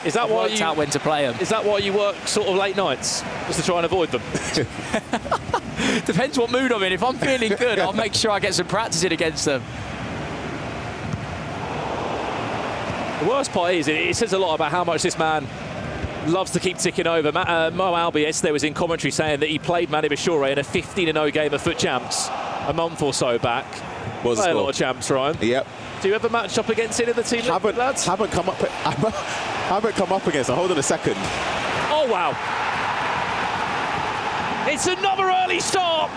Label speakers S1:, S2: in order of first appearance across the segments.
S1: Is that why
S2: you out when to play them?
S1: Is that why you work sort of late nights, just to try and avoid them?
S2: Depends what mood I'm in. If I'm feeling good, I'll make sure I get some practice in against them.
S1: The worst part is, it says a lot about how much this man loves to keep ticking over. Mo Albi yesterday was in commentary saying that he played ManuBachoore in a 15-0 game of Foot Champs a month or so back.
S3: Was
S1: a lot of champs, Ryan.
S3: Yep.
S1: Do you ever match up against any of the team lads?
S3: Haven't come up against them. Hold on a second.
S1: Oh, wow. It's another early start.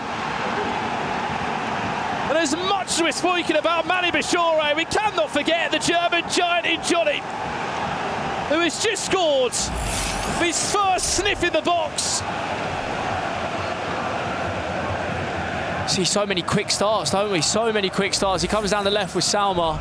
S1: And as much as we're speaking about ManuBachoore, we cannot forget the German giant in Jonny, who has just scored his first sniff in the box.
S2: See so many quick starts, don't we? So many quick starts. He comes down the left with Salma.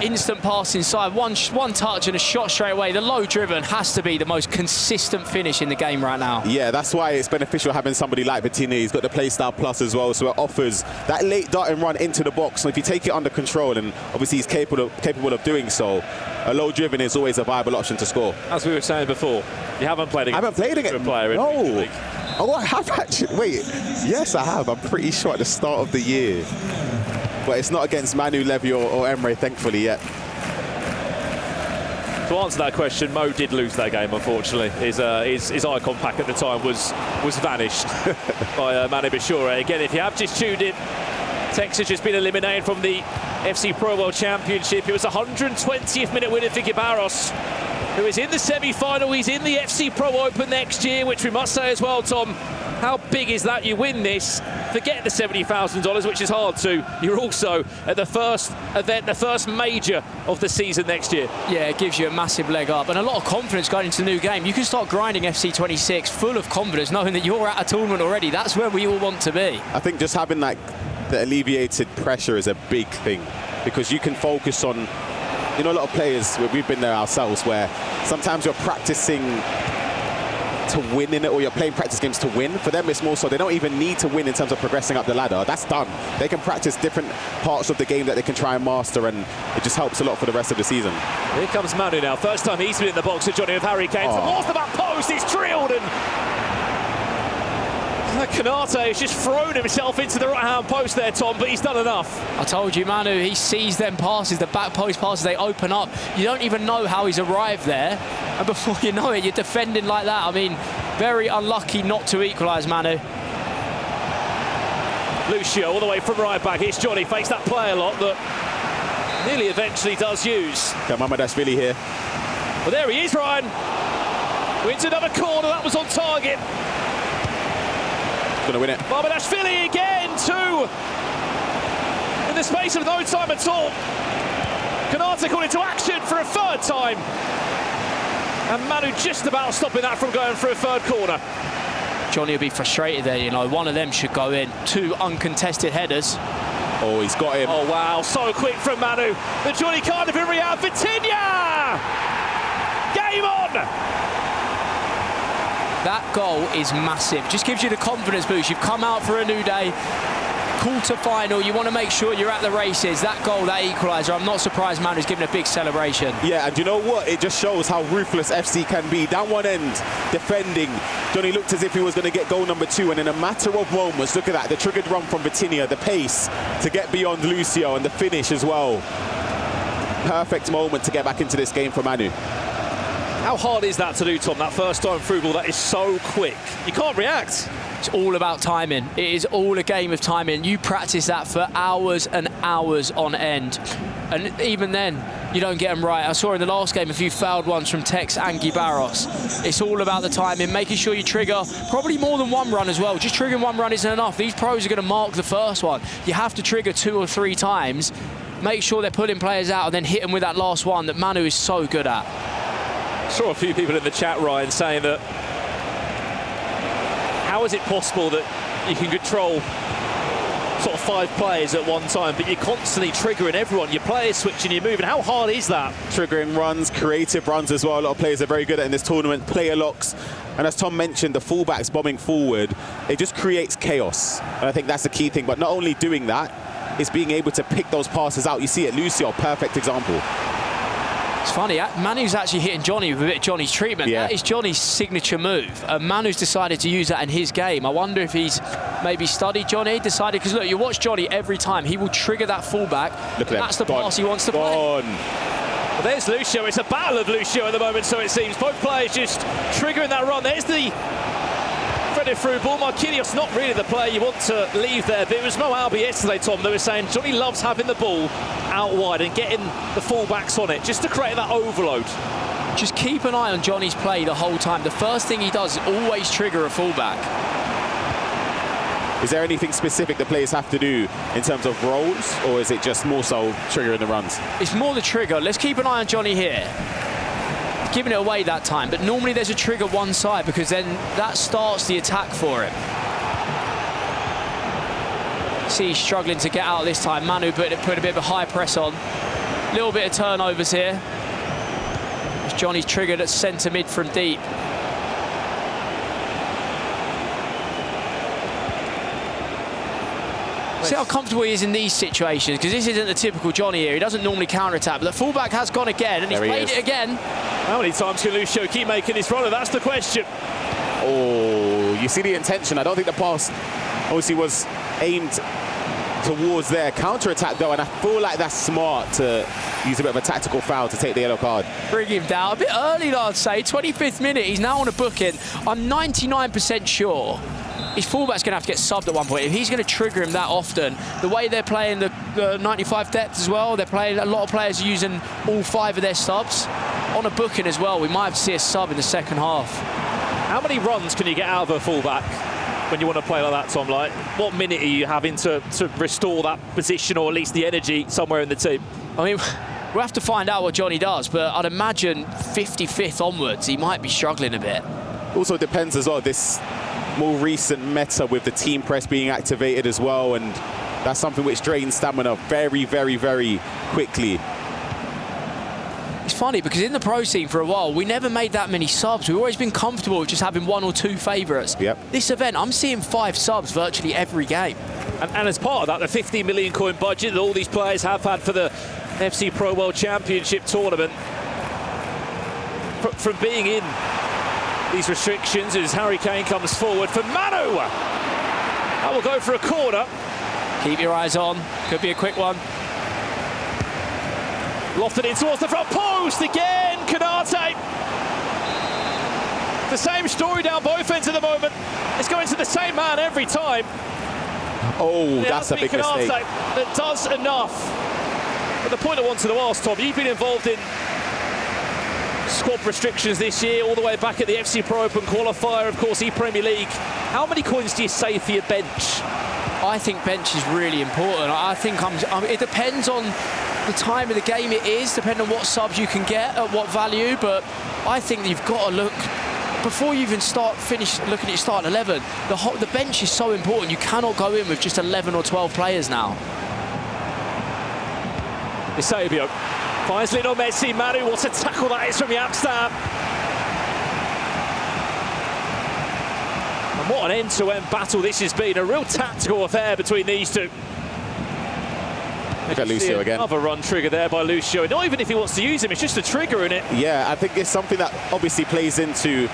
S2: Instant pass inside, one touch and a shot straight away. The low driven has to be the most consistent finish in the game right now.
S3: Yeah, that's why it's beneficial having somebody like Vitinha. He's got the play style plus as well, so it offers that late darting run into the box. So if you take it under control, and obviously he's capable of doing so, a low driven is always a viable option to score.
S1: As we were saying before, you haven't played against a player in the league.
S3: Oh, I have actually. Wait, yes, I have. I'm pretty sure at the start of the year. But it's not against Manu, Levy or Emre, thankfully, yet.
S1: To answer that question, Mo did lose that game, unfortunately. His icon pack at the time was vanished by ManuBachoore. Again, if you have just tuned in, Texas just been eliminated from the FC Pro World Championship. It was 120th minute winner for Gibaros, who is in the semi-final. He's in the FC Pro Open next year, which we must say as well, Tom, how big is that? You win this, forget the $70,000, which is hard to. You're also at the first event, the first major of the season next year.
S2: Yeah, it gives you a massive leg up and a lot of confidence going into the new game. You can start grinding FC 26 full of confidence, knowing that you're at a tournament already. That's where we all want to be.
S3: I think just having the alleviated pressure is a big thing, because you can focus on, you know, a lot of players, we've been there ourselves, where sometimes you're practicing to win in it, or you're playing practice games to win. For them, it's more so they don't even need to win in terms of progressing up the ladder. That's done. They can practice different parts of the game that they can try and master, and it just helps a lot for the rest of the season.
S1: Here comes Manu now. First time he's been in the box with Jonny with Harry Kane. Oh. Towards the back post, he's drilled, and Konate has just thrown himself into the right-hand post there, Tom, but he's done enough.
S2: I told you, Manu, he sees them passes, the back post passes, they open up. You don't even know how he's arrived there, and before you know it, you're defending like that. I mean, very unlucky not to equalise, Manu.
S1: Lucio all the way from right back. Here's Jonny, fakes that play a lot that nearly eventually does use.
S3: ManuBachoore here.
S1: Well, there he is, Ryan. Wins another corner, that was on target.
S3: Gonna win it.
S1: ManuBachoore again, two in the space of no time at all. Konate called into action for a third time, and Manu just about stopping that from going for a third corner.
S2: Jonny will be frustrated there, you know. One of them should go in. Two uncontested headers.
S3: Oh, he's got him.
S1: Oh wow, so quick from Manu. The Jonny Cardiff in Riyadh. Vitinha! Game on!
S2: That goal is massive. Just gives you the confidence boost. You've come out for a new day. Quarter-final, you want to make sure you're at the races. That goal, that equaliser, I'm not surprised Manu's given a big celebration.
S3: Yeah, and you know what? It just shows how ruthless FC can be. Down one end, defending. Jonny looked as if he was going to get goal number 2, and in a matter of moments, look at that, the triggered run from Vitinha, the pace to get beyond Lucio, and the finish as well. Perfect moment to get back into this game for Manu.
S1: How hard is that to do, Tom? That first time through ball, that is so quick. You can't react.
S2: It's all about timing. It is all a game of timing. You practice that for hours and hours on end. And even then, you don't get them right. I saw in the last game a few fouled ones from Tex and Gibaros. It's all about the timing, making sure you trigger probably more than one run as well. Just triggering one run isn't enough. These pros are going to mark the first one. You have to trigger 2 or 3 times, make sure they're pulling players out, and then hit them with that last one that Manu is so good at.
S1: I saw a few people in the chat, Ryan, saying that how is it possible that you can control sort of 5 players at one time, but you're constantly triggering everyone, your players switching, you're moving. How hard is that?
S3: Triggering runs, creative runs as well. A lot of players are very good at in this tournament. Player locks, and as Tom mentioned, the fullbacks bombing forward, it just creates chaos, and I think that's the key thing. But not only doing that, it's being able to pick those passes out. You see it, Lucio, perfect example.
S2: It's funny, Manu's actually hitting Jonny with a bit of Jonny's treatment.
S3: Yeah.
S2: That is Jonny's signature move. Manu's decided to use that in his game. I wonder if he's maybe studied Jonny, decided, because look, you watch Jonny every time, he will trigger that fullback.
S3: Look at
S2: That's the
S3: Gone.
S2: pass he wants to
S3: Gone.
S2: play.
S1: Well, there's Lucio. It's a battle of Lucio at the moment, so it seems. Both players just triggering that run. There's the threaded through ball. Marquinhos, not really the player you want to leave there, but it was Mo Albi yesterday, Tom, they were saying Jonny loves having the ball out wide and getting the fullbacks on it, just to create that overload.
S2: Just keep an eye on Jonny's play the whole time. The first thing he does is always trigger a fullback.
S3: Is there anything specific the players have to do in terms of roles, or is it just more so triggering the runs?
S2: It's more the trigger. Let's keep an eye on Jonny here. Giving it away that time, but normally there's a trigger one side because then that starts the attack for him. See, he's struggling to get out this time. Manu put a bit of a high press on. Little bit of turnovers here. As Jonny's triggered at centre mid from deep. See how comfortable he is in these situations, because this isn't the typical Jonny here. He doesn't normally counter-attack, but the fullback has gone again, and he's played it again.
S1: How many times can Lucio keep making this runner? That's the question.
S3: Oh, you see the intention. I don't think the pass obviously was aimed towards their counter-attack, though, and I feel like that's smart to use a bit of a tactical foul to take the yellow card.
S2: Bring him down. A bit early, though, I'd say. 25th minute, he's now on a booking. I'm 99% sure his fullback's going to have to get subbed at one point. If he's going to trigger him that often, the way they're playing the 95 depth as well, they're playing, a lot of players are using all 5 of their subs. On a booking as well, we might have to see a sub in the second half.
S1: How many runs can you get out of a fullback when you want to play like that, Tom? Like, what minute are you having to restore that position, or at least the energy somewhere in the team?
S2: I mean, we'll have to find out what Jonny does, but I'd imagine 55th onwards, he might be struggling a bit.
S3: Also depends as well, this more recent meta with the team press being activated as well, and that's something which drains stamina very, very, very quickly.
S2: It's funny because in the pro scene for a while, we never made that many subs. We've always been comfortable with just having 1 or 2 favourites.
S3: Yep.
S2: This event, I'm seeing 5 subs virtually every game.
S1: And as part of that, the 15 million coin budget that all these players have had for the FC Pro World Championship tournament, from being in these restrictions, as Harry Kane comes forward for Manu. That will go for a corner.
S2: Keep your eyes on. Could be a quick one.
S1: Lofted in towards the front post again. Canate. The same story down both ends at the moment. It's going to the same man every time.
S3: Oh, that's a big mistake.
S1: That does enough. But the point I wanted to ask, Tom, you've been involved in squad restrictions this year, all the way back at the FC Pro Open qualifier, of course, E-Premier League. How many coins do you save for your bench?
S2: I think bench is really important. I think it depends on the time of the game it is, depending on what subs you can get at what value, but I think you've got to look, before you even finish looking at your starting 11, the bench is so important. You cannot go in with just 11 or 12 players now.
S1: Eusebio finds Lionel Messi. Manu, what a tackle that is from Amsterdam. And what an end-to-end battle this has been. A real tactical affair between these two.
S3: Look at Lucio again.
S1: Another run trigger there by Lucio. Not even if he wants to use him, it's just a trigger in it.
S3: Yeah, I think it's something that obviously plays into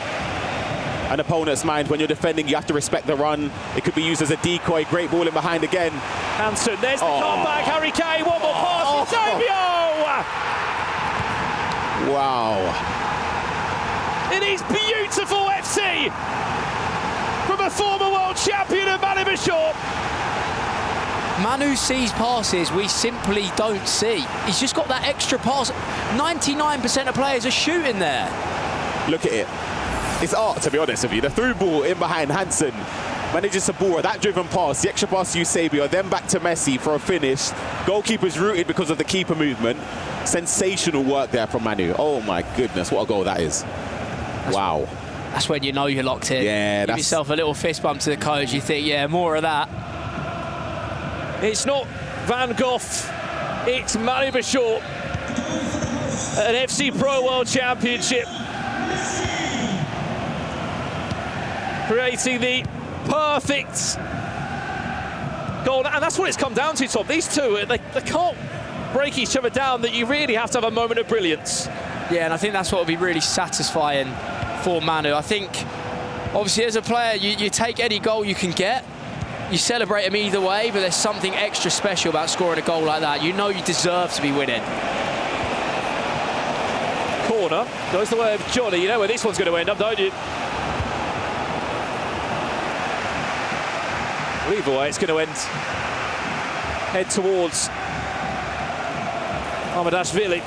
S3: an opponent's mind. When you're defending, you have to respect the run. It could be used as a decoy. Great ball in behind again.
S1: Hansen, there's the comeback. Harry Kane, one more pass. Eusebio!
S3: Wow.
S1: It is beautiful FC from a former world champion of ManuBachoore.
S2: Manu sees passes we simply don't see. He's just got that extra pass. 99% of players are shooting there.
S3: Look at it. It's art, to be honest with you. The through ball in behind Hansen manages to ball that driven pass, the extra pass to Eusebio, then back to Messi for a finish. Goalkeeper's rooted because of the keeper movement. Sensational work there from Manu. Oh my goodness, what a goal that is. Wow.
S2: That's when you know you're locked in.
S3: Yeah,
S2: Give yourself a little fist bump to the coach. You think, yeah, more of that.
S1: It's not Van Gogh, it's ManuBachoore. An FC Pro World Championship. Creating the perfect goal. And that's what it's come down to, Tom. These two, they can't break each other down that you really have to have a moment of brilliance.
S2: Yeah, and I think that's what will be really satisfying for Manu. I think, obviously, as a player, you take any goal you can get. You celebrate them either way, but there's something extra special about scoring a goal like that. You know you deserve to be winning.
S1: Corner goes the way of Jonny. You know where this one's going to end up, don't you? Well, either way, it's going to head towards Ahmadashvili.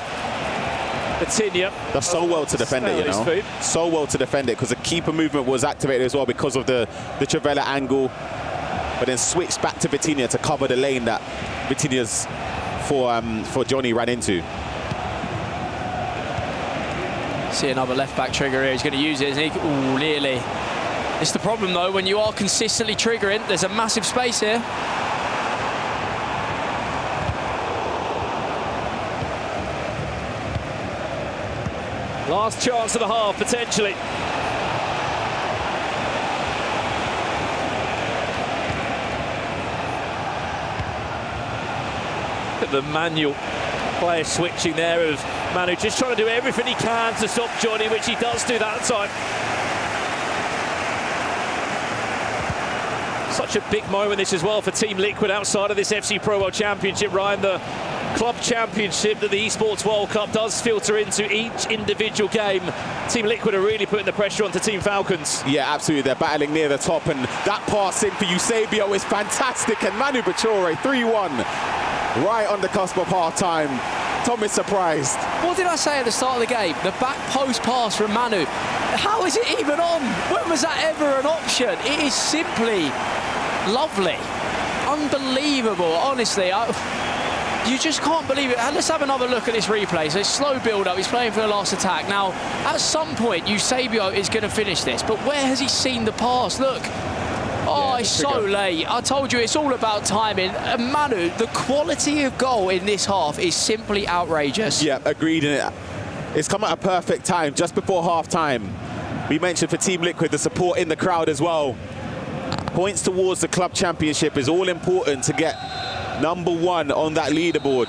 S1: Batinia.
S3: That's so well to defend it, you know. So well to defend it, because the keeper movement was activated as well because of the Trivela angle. But then switched back to Batinia to cover the lane that Batinia's for Jonny ran into.
S2: See another left-back trigger here. He's going to use it, isn't he? Ooh, nearly. It's the problem, though, when you are consistently triggering, there's a massive space here.
S1: Last chance of the half, potentially. Look at the manual player switching there of Manu, just trying to do everything he can to stop Jonny, which he does do that time. Such a big moment this as well for Team Liquid outside of this FC Pro World Championship, Ryan. The club championship that the Esports World Cup does filter into each individual game. Team Liquid are really putting the pressure onto Team Falcons.
S3: Yeah, absolutely. They're battling near the top, and that pass in for Eusebio is fantastic. And ManuBachoore 3-1, right on the cusp of half-time. Tom is surprised.
S2: What did I say at the start of the game? The back post pass from Manu. How is it even on? When was that ever an option? It is simply lovely. Unbelievable, honestly. You just can't believe it. Let's have another look at this replay. So it's slow build-up. He's playing for the last attack. Now, at some point, Eusebio is going to finish this. But where has he seen the pass? Look. Oh, yeah, it's so late. I told you, it's all about timing. And Manu, the quality of goal in this half is simply outrageous.
S3: Yeah, agreed. It's come at a perfect time, just before half-time. We mentioned for Team Liquid, the support in the crowd as well. Points towards the club championship is all important to get #1 on that leaderboard.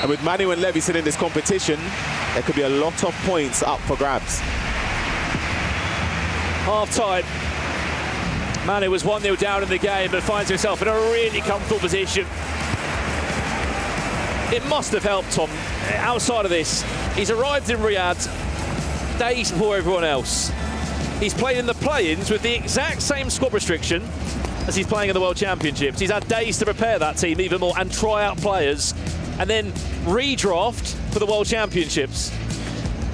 S3: And with Manu and Levison in this competition, there could be a lot of points up for grabs.
S1: Half-time. Manu was 1-0 down in the game, but finds himself in a really comfortable position. It must have helped Tom. Outside of this, he's arrived in Riyadh days before everyone else. He's played in the play-ins with the exact same squad restriction as he's playing in the World Championships. He's had days to prepare that team even more and try out players and then redraft for the World Championships.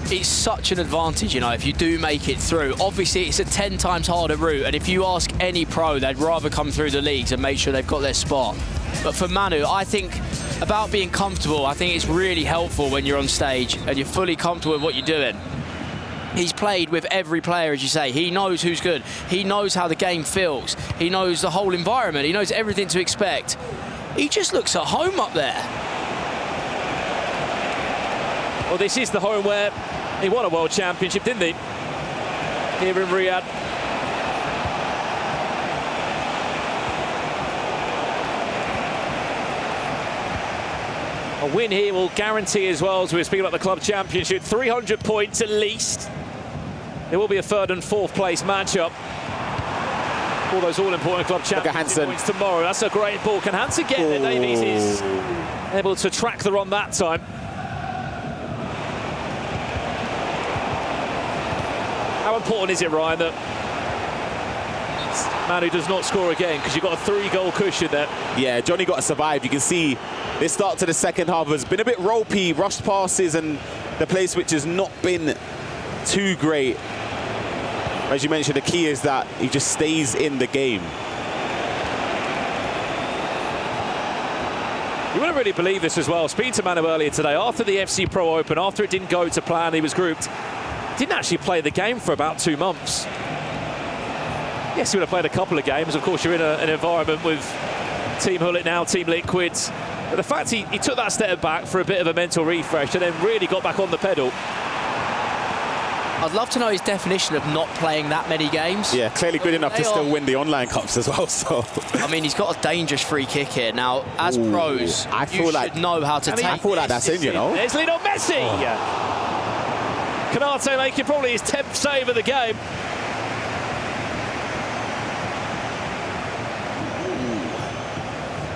S2: It's such an advantage, you know, if you do make it through. Obviously, it's a 10 times harder route, and if you ask any pro, they'd rather come through the leagues and make sure they've got their spot. But for Manu, I think about being comfortable, I think it's really helpful when you're on stage and you're fully comfortable with what you're doing. He's played with every player, as you say. He knows who's good. He knows how the game feels. He knows the whole environment. He knows everything to expect. He just looks at home up there.
S1: Well, this is the home where he won a World Championship, didn't he? Here in Riyadh. A win here will guarantee as well, as we were speaking about the club championship, 300 points at least. There will be a third and fourth place matchup. All those all-important club championship points tomorrow. That's a great ball. Can Hansen get there? Davies is able to track the run that time. How important is it, Ryan, that Manu does not score again, because you've got a 3-goal cushion there?
S3: Yeah, Jonny got to survive. You can see this start to the second half has been a bit ropey, rushed passes, and the play switch has not been too great. As you mentioned, the key is that he just stays in the game.
S1: You wouldn't really believe this as well. Speaking to Manu earlier today, after the FC Pro Open, after it didn't go to plan, he was grouped, didn't actually play the game for about 2 months. Yes, he would have played a couple of games. Of course, you're in an environment with Team Hullet now, Team Liquid. But the fact he took that step back for a bit of a mental refresh and then really got back on the pedal.
S2: I'd love to know his definition of not playing that many games.
S3: Yeah, clearly good enough to still win the online cups as well. So
S2: I mean, he's got a dangerous free kick here. Now, as pros, you should know how to take
S3: I feel like that's in, you know.
S1: There's Lionel Messi. Canate making probably his 10th save of the game.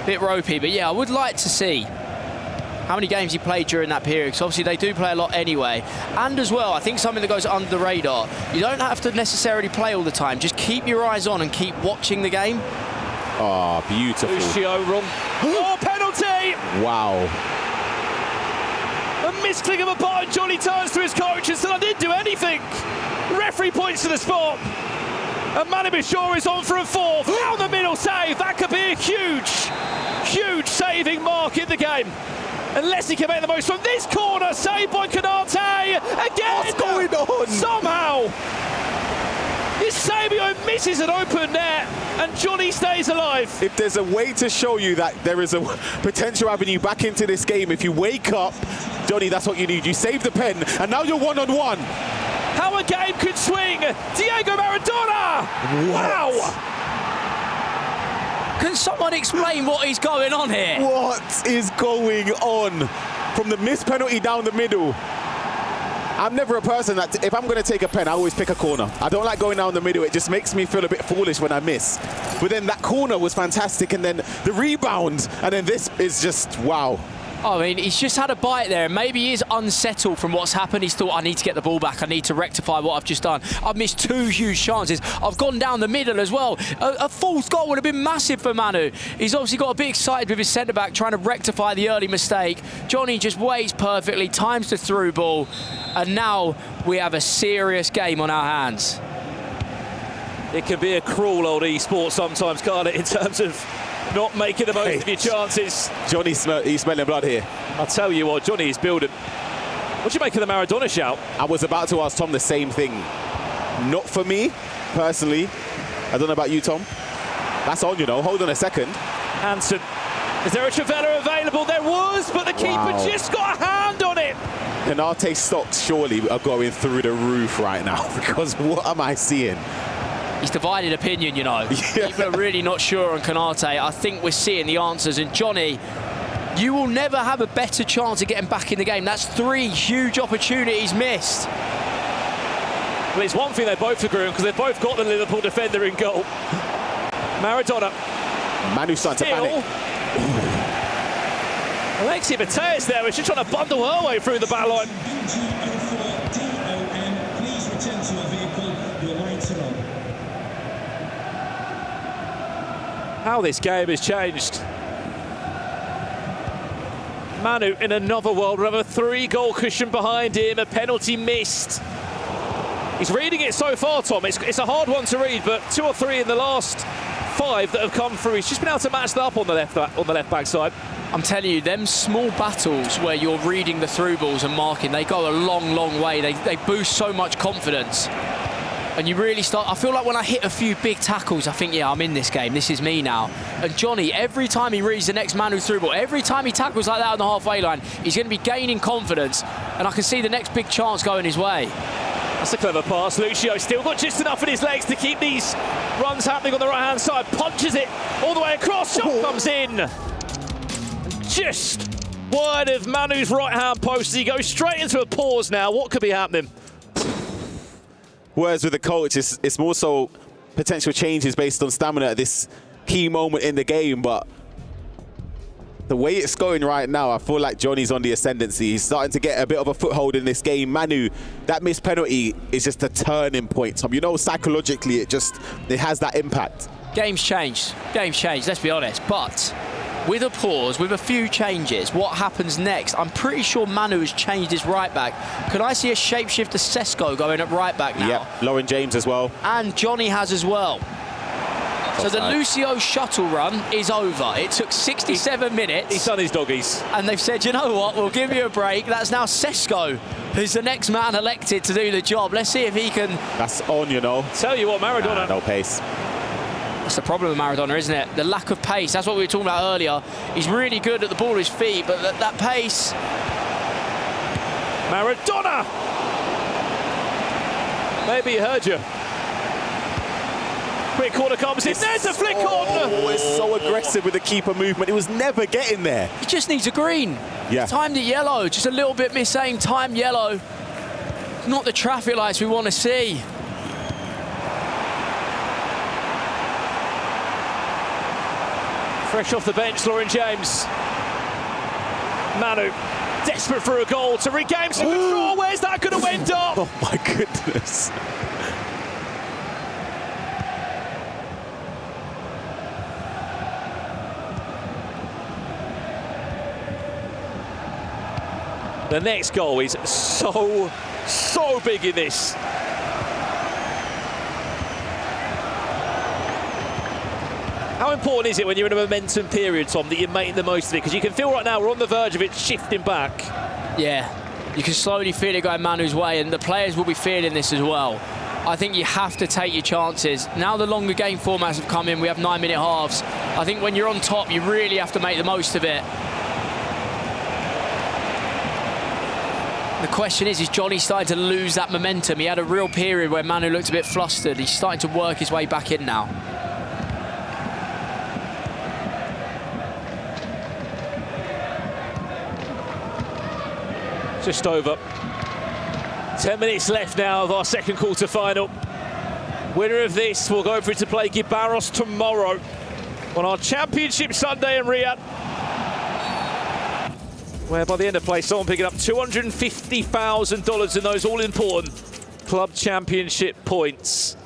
S2: Bit ropey, but yeah, I would like to see how many games he played during that period, because obviously they do play a lot anyway. And as well, I think something that goes under the radar, you don't have to necessarily play all the time. Just keep your eyes on and keep watching the game.
S3: Oh, beautiful.
S1: Lucio wrong. Oh, penalty!
S3: Wow.
S1: A misclick of a button. Jonny turns to his coach and said, I didn't do anything. Referee points to the spot. And ManuBachoore is on for a fourth. Down the middle save. That could be a huge saving mark in the game. Unless he can make the most from this corner. Saved by Canate. Again.
S3: What's going on?
S1: Somehow. Eusebio misses an open net. And Jonny stays alive.
S3: If there's a way to show you that there is a potential avenue back into this game, if you wake up, Jonny, that's what you need. You save the pen, and now you're one-on-one.
S1: How a game could swing. Diego Maradona. Wow.
S2: Can someone explain what is going on here?
S3: What is going on? From the missed penalty down the middle. I'm never a person that, if I'm going to take a pen, I always pick a corner. I don't like going down the middle. It just makes me feel a bit foolish when I miss. But then that corner was fantastic, and then the rebound, and then this is just, wow.
S2: I mean, he's just had a bite there. Maybe he is unsettled from what's happened. He's thought, I need to get the ball back. I need to rectify what I've just done. I've missed 2 huge chances. I've gone down the middle as well. A fourth goal would have been massive for Manu. He's obviously got a bit excited with his centre-back, trying to rectify the early mistake. Jonny just waits perfectly, times the through ball, and now we have a serious game on our hands.
S1: It can be a cruel old eSports sometimes, can't it, in terms of not making the most of your chances.
S3: Jonny, he's smelling blood here.
S1: I'll tell you what, Jonny is building. What do you make of the Maradona shout?
S3: I was about to ask Tom the same thing. Not for me, personally. I don't know about you, Tom. That's on, you know. Hold on a second.
S1: Hansen. Is there a Trivela available? There was, but the keeper just got a hand on it.
S3: Canate's stocks surely are going through the roof right now, because what am I seeing?
S2: He's divided opinion, you know.
S3: Yeah.
S2: People are really not sure on Canate. I think we're seeing the answers. And Jonny, you will never have a better chance of getting back in the game. That's 3 huge opportunities missed.
S1: Well, it's one thing they both agree on, because they've both got the Liverpool defender in goal. Maradona.
S3: Manu starting to panic.
S1: Alexia Mateus there, was just trying to bundle her way through the back line. How this game has changed. Manu in another world, another 3-goal cushion behind him, a penalty missed. He's reading it so far, Tom. It's a hard one to read, but 2 or 3 in the last 5 that have come through. He's just been able to match that up on the left back side.
S2: I'm telling you, them small battles where you're reading the through balls and marking, they go a long, long way. They boost so much confidence. And you really start, I feel like when I hit a few big tackles, I think, yeah, I'm in this game, this is me now. And Jonny, every time he reads the next Manu through ball, every time he tackles like that on the halfway line, he's going to be gaining confidence, and I can see the next big chance going his way.
S1: That's a clever pass. Lucio still got just enough in his legs to keep these runs happening on the right-hand side. Punches it all the way across, shot comes in. And just wide of Manu's right-hand post as he goes straight into a pause now. What could be happening?
S3: Whereas with the coach, it's more so potential changes based on stamina at this key moment in the game. But the way it's going right now, I feel like Jonny's on the ascendancy. He's starting to get a bit of a foothold in this game. Manu, that missed penalty is just a turning point, Tom. You know, psychologically, it has that impact.
S2: Game's changed, let's be honest. But with a pause, with a few changes, what happens next? I'm pretty sure Manu has changed his right back. Could I see a shapeshifter Sesko going at right back now?
S3: Yep, Lauren James as well.
S2: And Jonny has as well. So the Lucio shuttle run is over. It took 67 minutes.
S1: He's done his doggies.
S2: And they've said, you know what, we'll give you a break. That's now Sesko, who's the next man elected to do the job. Let's see if he can...
S3: That's on, you know.
S1: Tell you what, Maradona...
S3: No pace.
S2: That's the problem with Maradona, isn't it? The lack of pace. That's what we were talking about earlier. He's really good at the ball at his feet, but that pace...
S1: Maradona! Maybe he heard you. Quick corner comes in. There's a flick on.
S3: Oh, it's so aggressive with the keeper movement. It was never getting there.
S2: He just needs a green.
S3: Yeah.
S2: Timed it yellow. Just a little bit missing. Time yellow. Not the traffic lights we want to see.
S1: Fresh off the bench, Lauren James. Manu, desperate for a goal to regain some control. Where's that going to end up?
S3: Oh my goodness.
S1: The next goal is so big in this. How important is it when you're in a momentum period, Tom, that you're making the most of it? Because you can feel right now we're on the verge of it shifting back.
S2: Yeah, you can slowly feel it going Manu's way, and the players will be feeling this as well. I think you have to take your chances. Now the longer game formats have come in, we have 9-minute halves. I think when you're on top, you really have to make the most of it. The question is Jonny starting to lose that momentum? He had a real period where Manu looked a bit flustered. He's starting to work his way back in now.
S1: Just over 10 minutes left now of our second quarter final. Winner of this will go through to play Gibaros tomorrow on our Championship Sunday in Riyadh, where by the end of play, someone picking up $250,000 in those all-important club championship points.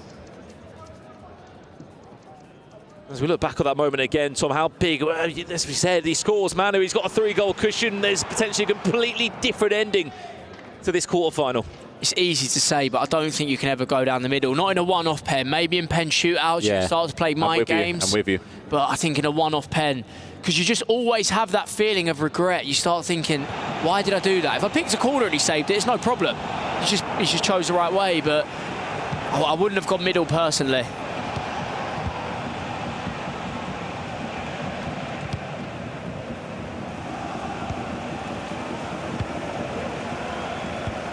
S1: As we look back at that moment again, Tom, how big, as we said, he scores Manu, he's got a 3-goal cushion. There's potentially a completely different ending to this quarter-final.
S2: It's easy to say, but I don't think you can ever go down the middle. Not in a one-off pen. Maybe in pen shootouts, you can start to play mind games.
S3: I'm with you.
S2: But I think in a one-off pen, because you just always have that feeling of regret. You start thinking, why did I do that? If I picked a corner and he saved it, it's no problem. He just chose the right way, but I wouldn't have gone middle personally.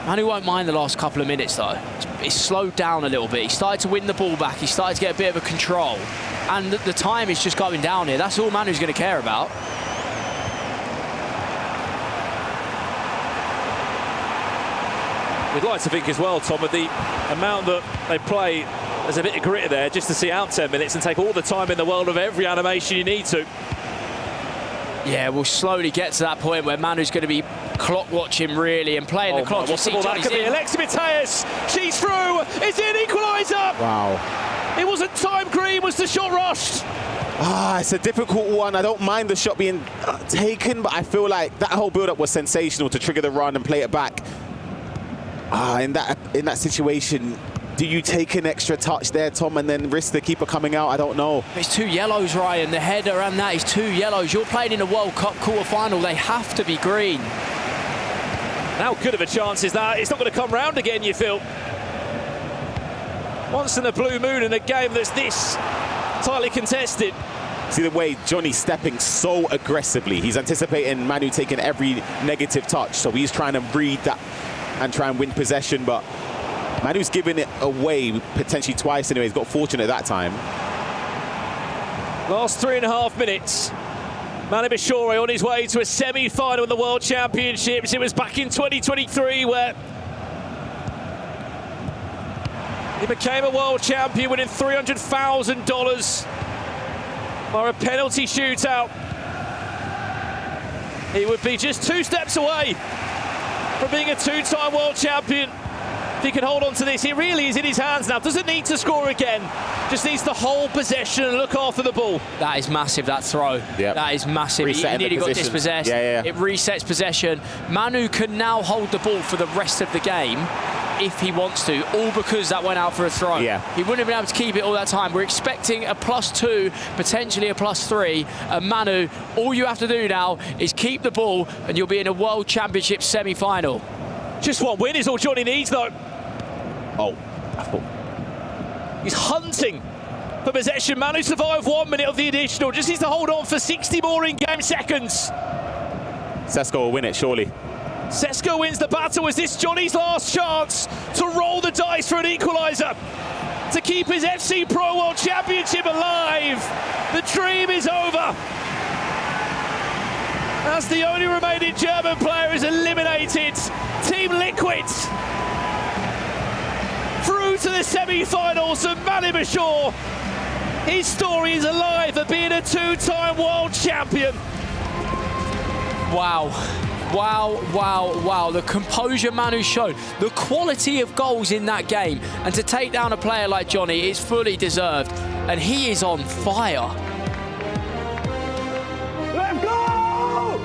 S2: Manu won't mind the last couple of minutes though. It's slowed down a little bit. He started to win the ball back. He started to get a bit of a control. And the time is just going down here. That's all Manu's going to care about.
S1: We'd like to think as well, Tom, with the amount that they play, there's a bit of grit there just to see out 10 minutes and take all the time in the world of every animation you need to.
S2: Yeah, we'll slowly get to that point where Manu's going to be clock watching really and playing the clock.
S1: What's the ball that could be? Alexis Mateus, she's through. It's an equaliser.
S3: Wow.
S1: It wasn't time green, was the shot rushed?
S3: It's a difficult one. I don't mind the shot being taken, but I feel like that whole build-up was sensational to trigger the run and play it back. In that situation, do you take an extra touch there, Tom, and then risk the keeper coming out? I don't know.
S2: It's 2 yellows, Ryan. The header and that is 2 yellows. You're playing in a World Cup quarter-final. They have to be green.
S1: How good of a chance is that? It's not going to come round again, you feel. Once in a blue moon in a game that's this tightly contested.
S3: See the way Jonny's stepping so aggressively. He's anticipating Manu taking every negative touch, so he's trying to read that and try and win possession, but Manu's given it away potentially twice anyway. He's got fortunate that time.
S1: Last 3.5 minutes. ManuBachoore on his way to a semi-final in the World Championships. It was back in 2023 where he became a world champion, winning $300,000 by a penalty shootout. He would be just 2 steps away from being a 2-time world champion. If he can hold on to this, it really is in his hands now. Doesn't need to score again. Just needs to hold possession and look after the ball.
S2: That is massive, that throw.
S3: Yep.
S2: That is massive. He nearly got dispossessed.
S3: Yeah.
S2: It resets possession. Manu can now hold the ball for the rest of the game if he wants to, all because that went out for a throw.
S3: Yeah.
S2: He wouldn't have been able to keep it all that time. We're expecting a +2, potentially a +3. And Manu, all you have to do now is keep the ball and you'll be in a World Championship semi-final.
S1: Just one win is all Jonny needs, though.
S3: Oh,
S1: he's hunting for possession. Manu survived 1 minute of the additional. Just needs to hold on for 60 more in-game seconds.
S3: Sesko will win it, surely.
S1: Sesko wins the battle. Is this Jonny's last chance to roll the dice tries for an equaliser to keep his FC Pro World Championship alive. The dream is over. As the only remaining German player is eliminated, Team Liquid through to the semi-finals, and ManuBachoore, his story is alive at being a two-time world champion.
S2: Wow. Wow, wow, wow. The composure Manu showed, the quality of goals in that game, and to take down a player like Jonny is fully deserved, and he is on fire.
S1: Let's go!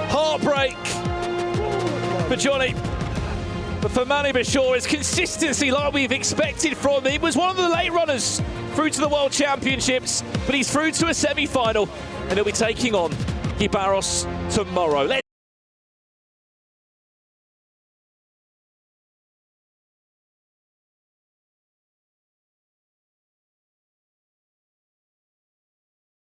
S1: Heartbreak for Jonny. But for ManuBachoore, it's consistency like we've expected from him. He was one of the late runners through to the World Championships, but he's through to a semi-final, and he'll be taking on Barros tomorrow.